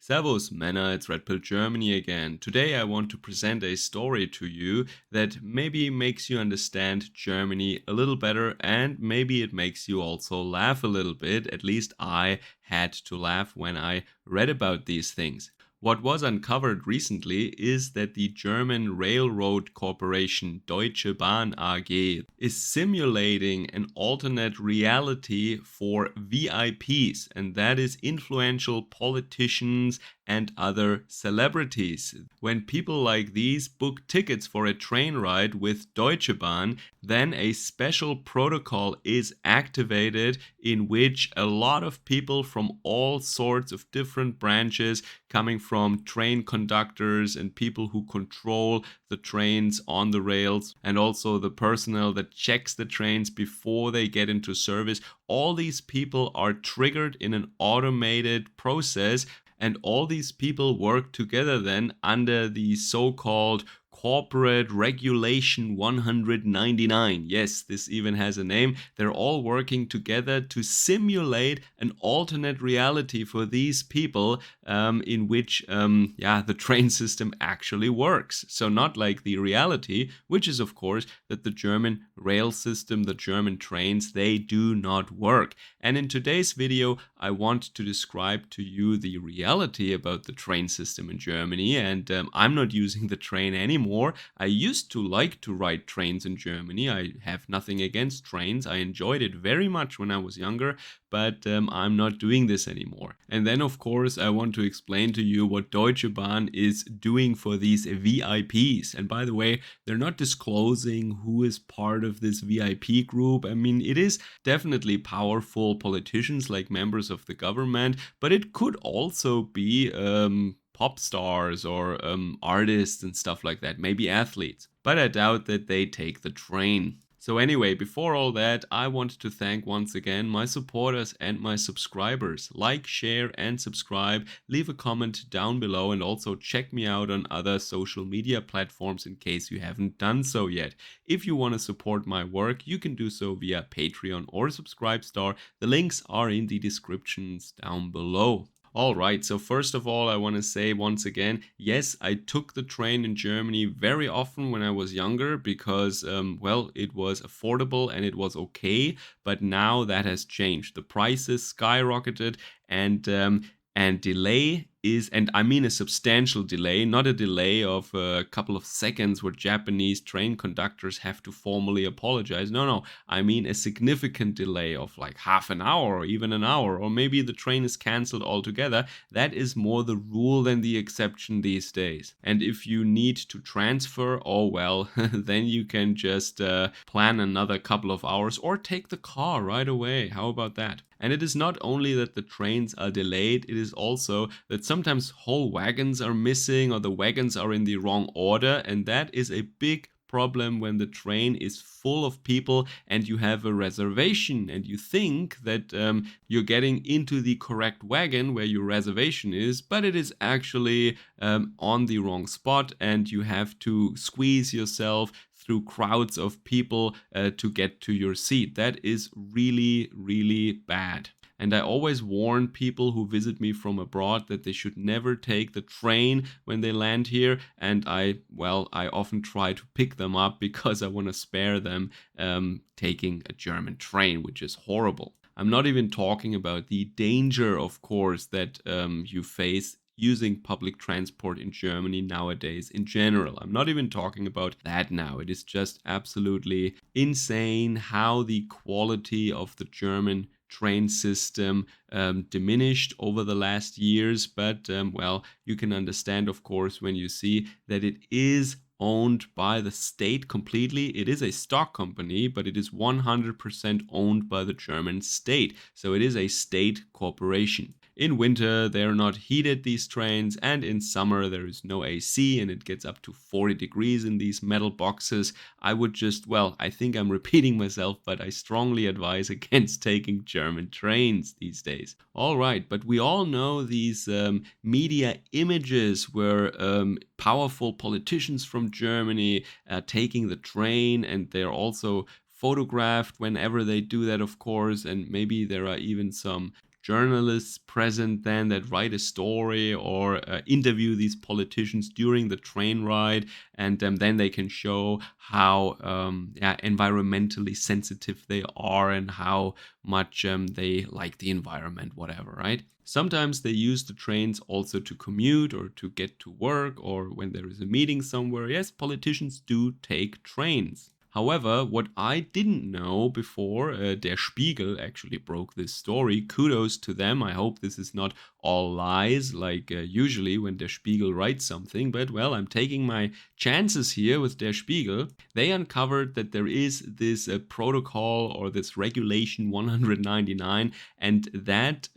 Servus, Männer, it's Red Pill Germany again. Today I want to present a story to you that maybe makes you understand Germany a little better and maybe it makes you also laugh a little bit. At least I had to laugh when I read about these things. What was uncovered recently is that the German railroad corporation Deutsche Bahn AG is simulating an alternate reality for VIPs, and that is influential politicians and other celebrities. When people like these book tickets for a train ride with Deutsche Bahn, then a special protocol is activated in which a lot of people from all sorts of different branches, coming from train conductors and people who control the trains on the rails, and also the personnel that checks the trains before they get into service, all these people are triggered in an automated process. And all these people work together then under the so-called Corporate Regulation 199. Yes, this even has a name. They're all working together to simulate an alternate reality for these people in which the train system actually works. So not like the reality, which is of course that the German rail system, the German trains, they do not work. And in today's video, I want to describe to you the reality about the train system in Germany. And I'm not using the train anymore. I used to like to ride trains in Germany. I have nothing against trains. I enjoyed it very much when I was younger, but I'm not doing this anymore. And then, of course, I want to explain to you what Deutsche Bahn is doing for these VIPs. And by the way, they're not disclosing who is part of this VIP group. I mean, it is definitely powerful politicians like members of the government, but it could also be pop stars or artists and stuff like that, maybe athletes. But I doubt that they take the train. So anyway, before all that, I want to thank once again my supporters and my subscribers. Like, share and subscribe, leave a comment down below, and also check me out on other social media platforms in case you haven't done so yet. If you want to support my work, you can do so via Patreon or Subscribestar. The links are in the descriptions down below. Alright, so first of all, I want to say once again, yes, I took the train in Germany very often when I was younger because, it was affordable and it was okay, but now that has changed. The prices skyrocketed and delay is, and I mean a substantial delay, not a delay of a couple of seconds where Japanese train conductors have to formally apologize. No, I mean a significant delay of like half an hour or even an hour, or maybe the train is cancelled altogether. That is more the rule than the exception these days. And if you need to transfer, oh well, then you can just plan another couple of hours or take the car right away. How about that? And it is not only that the trains are delayed, it is also that sometimes whole wagons are missing or the wagons are in the wrong order, and that is a big problem when the train is full of people and you have a reservation and you think that you're getting into the correct wagon where your reservation is, but it is actually on the wrong spot and you have to squeeze yourself through crowds of people to get to your seat. That is really, really bad. And I always warn people who visit me from abroad that they should never take the train when they land here. And I often try to pick them up because I want to spare them taking a German train, which is horrible. I'm not even talking about the danger, of course, that you face using public transport in Germany nowadays in general. I'm not even talking about that now. It is just absolutely insane how the quality of the German train system diminished over the last years. But you can understand, of course, when you see that it is owned by the state completely. It is a stock company, but it is 100% owned by the German state. So it is a state corporation. In winter, they're not heated, these trains, and in summer, there is no AC and it gets up to 40 degrees in these metal boxes. I would just, I think I'm repeating myself, but I strongly advise against taking German trains these days. All right, but we all know these media images where powerful politicians from Germany taking the train, and they're also photographed whenever they do that, of course, and maybe there are even some journalists present then that write a story or interview these politicians during the train ride, and then they can show how environmentally sensitive they are and how much they like the environment, whatever, right? Sometimes they use the trains also to commute or to get to work or when there is a meeting somewhere. Yes, politicians do take trains. However, what I didn't know before, Der Spiegel actually broke this story. Kudos to them. I hope this is not all lies, like usually when Der Spiegel writes something. But well, I'm taking my chances here with Der Spiegel. They uncovered that there is this protocol or this regulation 199, and that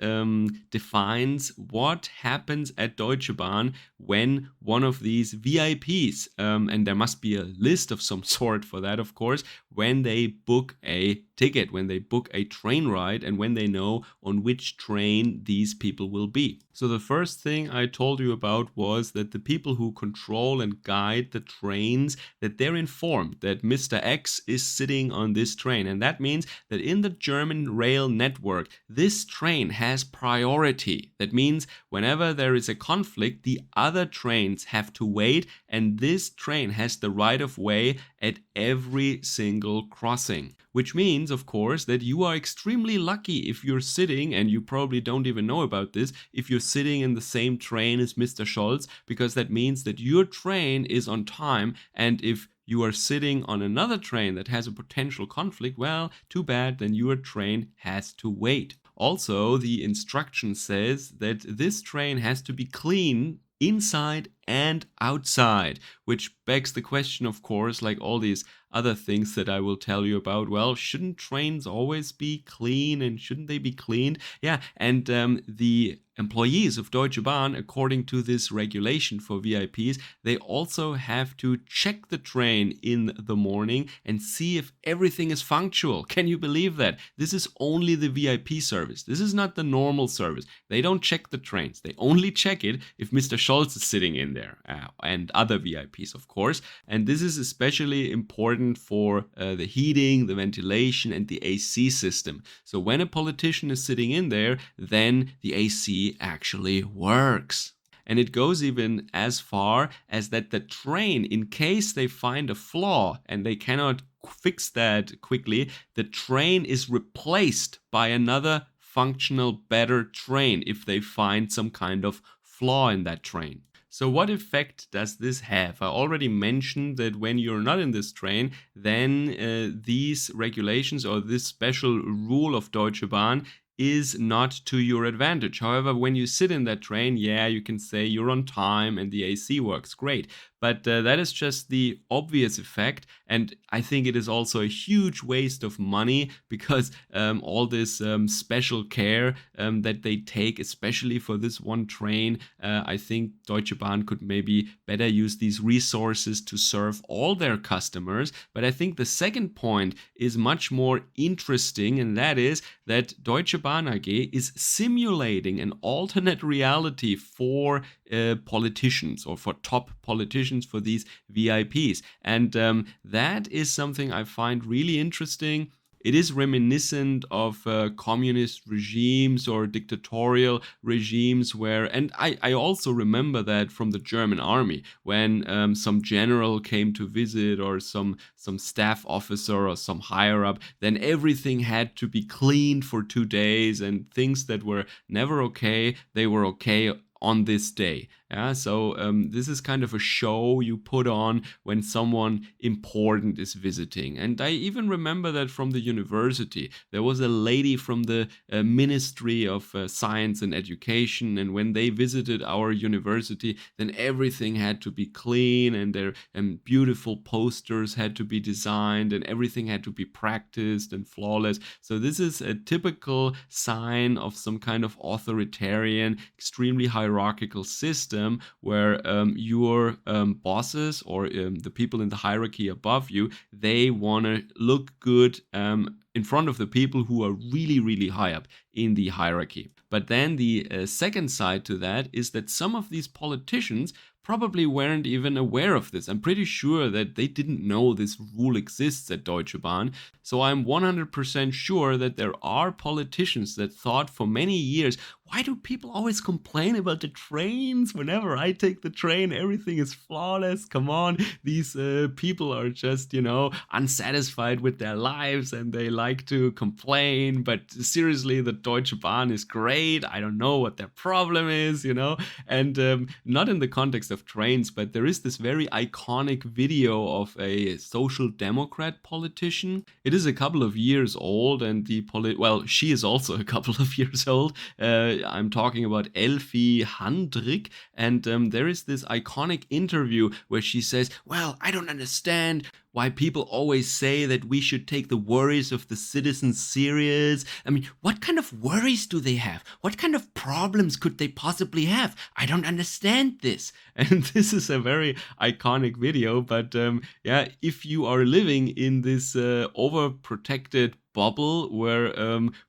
defines what happens at Deutsche Bahn when one of these VIPs, and there must be a list of some sort for that, of course, when they book a ticket, when they book a train ride, and when they know on which train these people will be. So the first thing I told you about was that the people who control and guide the trains, that they're informed that Mr. X is sitting on this train. And that means that in the German rail network, this train has priority. That means whenever there is a conflict, the other trains have to wait, and this train has the right of way at every single crossing. Which means, of course, that you are extremely lucky if you're sitting, and you probably don't even know about this, if you're sitting in the same train as Mr. Scholz, because that means that your train is on time, and if you are sitting on another train that has a potential conflict, well, too bad, then your train has to wait. Also, the instruction says that this train has to be clean inside and outside, which begs the question, of course, like all these other things that I will tell you about. Well, shouldn't trains always be clean, and shouldn't they be cleaned? Yeah, and the employees of Deutsche Bahn, according to this regulation for VIPs, they also have to check the train in the morning and see if everything is functional. Can you believe that? This is only the VIP service. This is not the normal service. They don't check the trains. They only check it if Mr. Scholz is sitting in there, and other VIPs, of course. And this is especially important for the heating, the ventilation, and the AC system. So when a politician is sitting in there, then the AC actually works. And it goes even as far as that the train, in case they find a flaw and they cannot fix that quickly, the train is replaced by another functional, better train if they find some kind of flaw in that train. So what effect does this have? I already mentioned that when you're not in this train, then these regulations or this special rule of Deutsche Bahn is not to your advantage. However, when you sit in that train, yeah, you can say you're on time and the AC works great. But that is just the obvious effect. And I think it is also a huge waste of money because all this special care that they take, especially for this one train, I think Deutsche Bahn could maybe better use these resources to serve all their customers. But I think the second point is much more interesting, and that is that Deutsche Bahn AG is simulating an alternate reality for politicians, or for top politicians, for these VIPs. And that is something I find really interesting. It is reminiscent of communist regimes or dictatorial regimes where, and I also remember that from the German army, when some general came to visit, or some staff officer or some higher up, then everything had to be cleaned for 2 days, and things that were never okay, they were okay on this day. Yeah, so this is kind of a show you put on when someone important is visiting. And I even remember that from the university. There was a lady from the Ministry of Science and Education, and when they visited our university, then everything had to be clean, and their beautiful posters had to be designed, and everything had to be practiced and flawless. So this is a typical sign of some kind of authoritarian, extremely hierarchical system, where your bosses, or the people in the hierarchy above you, they want to look good in front of the people who are really, really high up in the hierarchy. But then the second side to that is that some of these politicians probably weren't even aware of this. I'm pretty sure that they didn't know this rule exists at Deutsche Bahn. So I'm 100% sure that there are politicians that thought for many years, why do people always complain about the trains? Whenever I take the train, everything is flawless. Come on, these people are just, unsatisfied with their lives and they like to complain. But seriously, the Deutsche Bahn is great. I don't know what their problem is, And not in the context of trains, but there is this very iconic video of a social democrat politician. It is a couple of years old, and she is also a couple of years old. I'm talking about Elfie Handrik, and there is this iconic interview where she says, well, I don't understand why people always say that we should take the worries of the citizens serious. I mean, what kind of worries do they have? What kind of problems could they possibly have? I don't understand this. And this is a very iconic video, but if you are living in this overprotected bubble where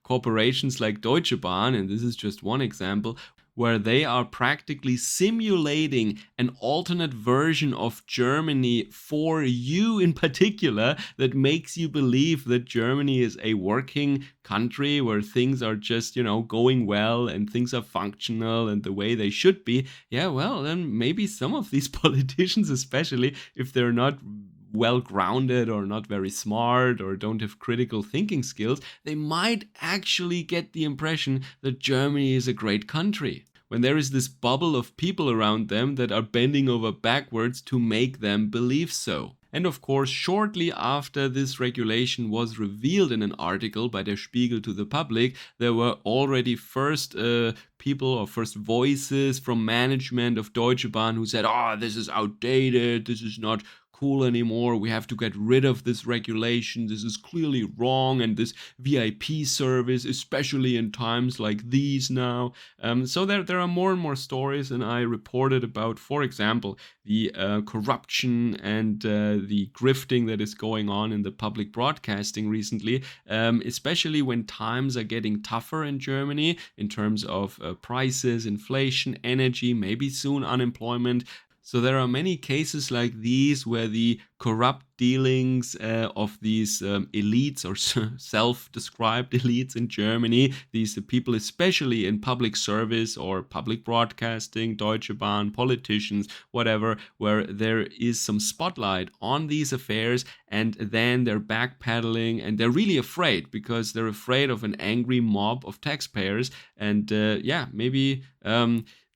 corporations like Deutsche Bahn, and this is just one example, where they are practically simulating an alternate version of Germany for you in particular, that makes you believe that Germany is a working country where things are just, going well and things are functional and the way they should be. Yeah, well, then maybe some of these politicians, especially if they're not well grounded or not very smart or don't have critical thinking skills, they might actually get the impression that Germany is a great country, when there is this bubble of people around them that are bending over backwards to make them believe so. And of course, shortly after this regulation was revealed in an article by Der Spiegel to the public, there were already first people or first voices from management of Deutsche Bahn who said, this is outdated, this is not cool anymore, we have to get rid of this regulation, this is clearly wrong, and this VIP service, especially in times like these now. So there are more and more stories, and I reported about, for example, the corruption and the grifting that is going on in the public broadcasting recently, especially when times are getting tougher in Germany in terms of prices, inflation, energy, maybe soon unemployment. So there are many cases like these where the corrupt dealings of these elites or self-described elites in Germany, these people especially in public service or public broadcasting, Deutsche Bahn, politicians, whatever, where there is some spotlight on these affairs, and then they're backpedaling and they're really afraid because they're afraid of an angry mob of taxpayers. And maybe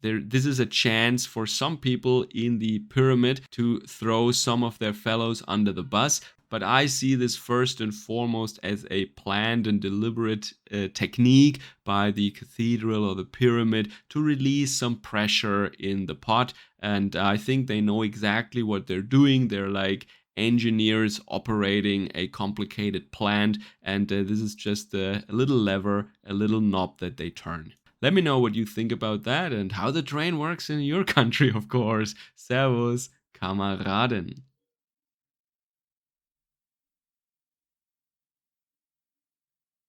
this is a chance for some people in the pyramid to throw some of their fellows under the bus. But I see this first and foremost as a planned and deliberate technique by the cathedral or the pyramid to release some pressure in the pot. And I think they know exactly what they're doing. They're like engineers operating a complicated plant. And this is just a little lever, a little knob that they turn. Let me know what you think about that and how the train works in your country, of course. Servus, Kameraden.